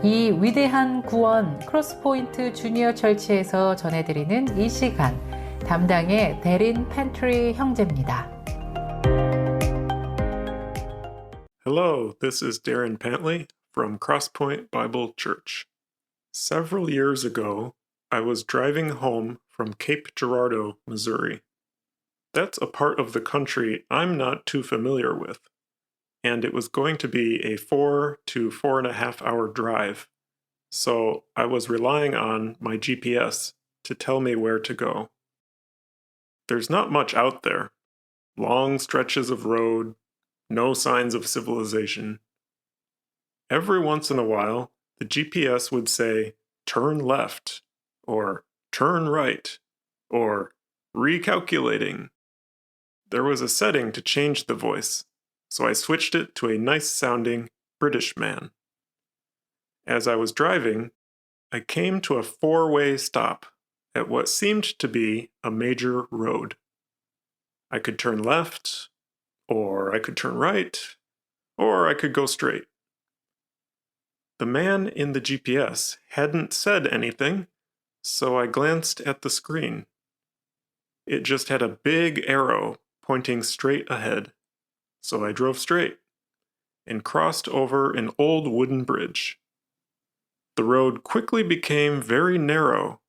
이 위대한 구원 크로스포인트 주니어 철치에서 전해드리는 이 시간, 담당의 데린 팬트리 형제입니다. Hello, this is Darin Pantley from Crosspoint Bible Church. Several years ago, I was driving home from Cape Girardeau, Missouri. That's a part of the country I'm not too familiar with, and it was going to be a 4 to 4.5 hour drive, so I was relying on my GPS to tell me where to go. There's not much out there. Long stretches of road, no signs of civilization. Every once in a while, the GPS would say, turn left, or turn right, or recalculating. There was a setting to change the voice, so I switched it to a nice-sounding British man. As I was driving, I came to a four-way stop at what seemed to be a major road. I could turn left, or I could turn right, or I could go straight. The man in the GPS hadn't said anything, so I glanced at the screen. It just had a big arrow pointing straight ahead, so I drove straight and crossed over an old wooden bridge. The road quickly became very narrow,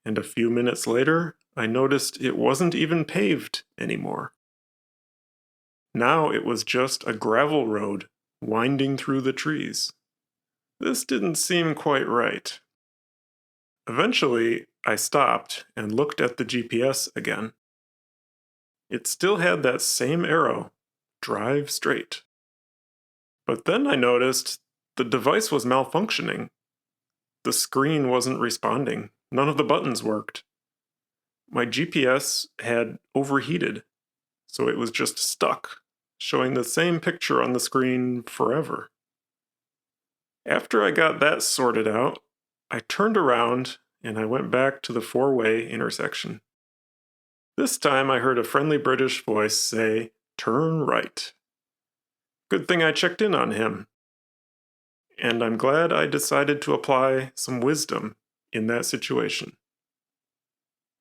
and a few minutes later, I noticed it wasn't even paved anymore. Now it was just a gravel road winding through the trees. This didn't seem quite right. Eventually, I stopped and looked at the GPS again. It still had that same arrow, drive straight. But then I noticed the device was malfunctioning. The screen wasn't responding. None of the buttons worked. My GPS had overheated, so it was just stuck, showing the same picture on the screen forever. After I got that sorted out, I turned around and I went back to the four-way intersection. This time I heard a friendly British voice say, "Turn right." Good thing I checked in on him. And I'm glad I decided to apply some wisdom in that situation.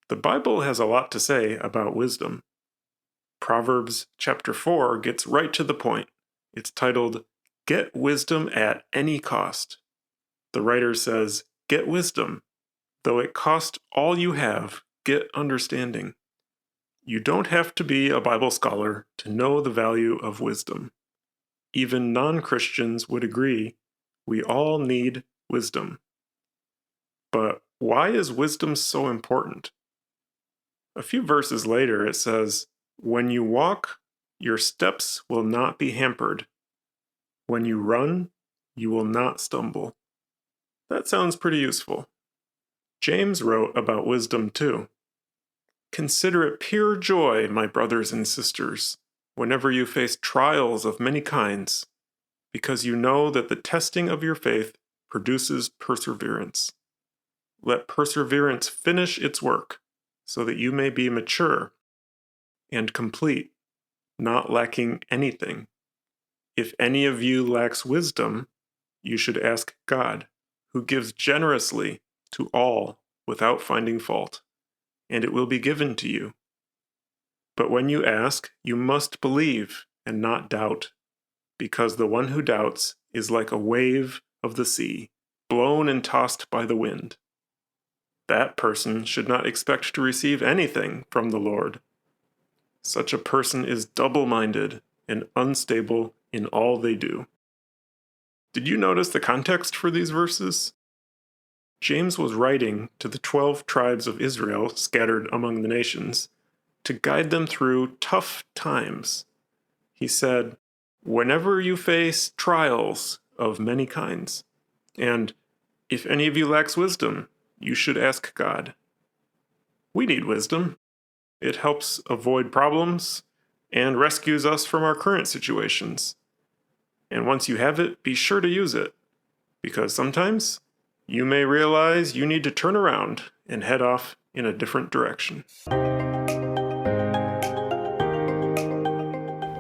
The Bible has a lot to say about wisdom. Proverbs chapter 4 gets right to the point. It's titled, "Get wisdom at any cost." The writer says, "Get wisdom. Though it cost all you have, get understanding." You don't have to be a Bible scholar to know the value of wisdom. Even non-Christians would agree we all need wisdom. But why is wisdom so important? A few verses later it says, "When you walk, your steps will not be hampered. When you run, you will not stumble." That sounds pretty useful. James wrote about wisdom too. "Consider it pure joy, my brothers and sisters, whenever you face trials of many kinds, because you know that the testing of your faith produces perseverance. Let perseverance finish its work, so that you may be mature and complete, not lacking anything. If any of you lacks wisdom, you should ask God, who gives generously to all without finding fault, and it will be given to you. But when you ask, you must believe and not doubt, because the one who doubts is like a wave of the sea, blown and tossed by the wind. That person should not expect to receive anything from the Lord. Such a person is double-minded and unstable in all they do." Did you notice the context for these verses? James was writing to the 12 tribes of Israel scattered among the nations to guide them through tough times. He said, "Whenever you face trials of many kinds, and if any of you lacks wisdom, you should ask God." We need wisdom. It helps avoid problems and rescues us from our current situations. And once you have it, be sure to use it, because sometimes you may realize you need to turn around and head off in a different direction.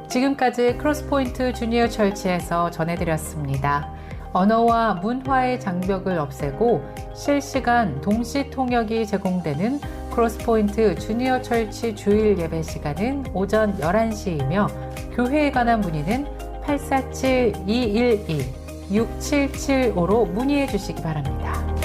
지금까지 크로스포인트 주니어 철치에서 전해드렸습니다. 언어와 문화의 장벽을 없애고 실시간 동시 통역이 제공되는 크로스포인트 주니어 철치 주일 예배 시간은 오전 11시이며 교회에 관한 문의는 847-212-6775로 문의해 주시기 바랍니다.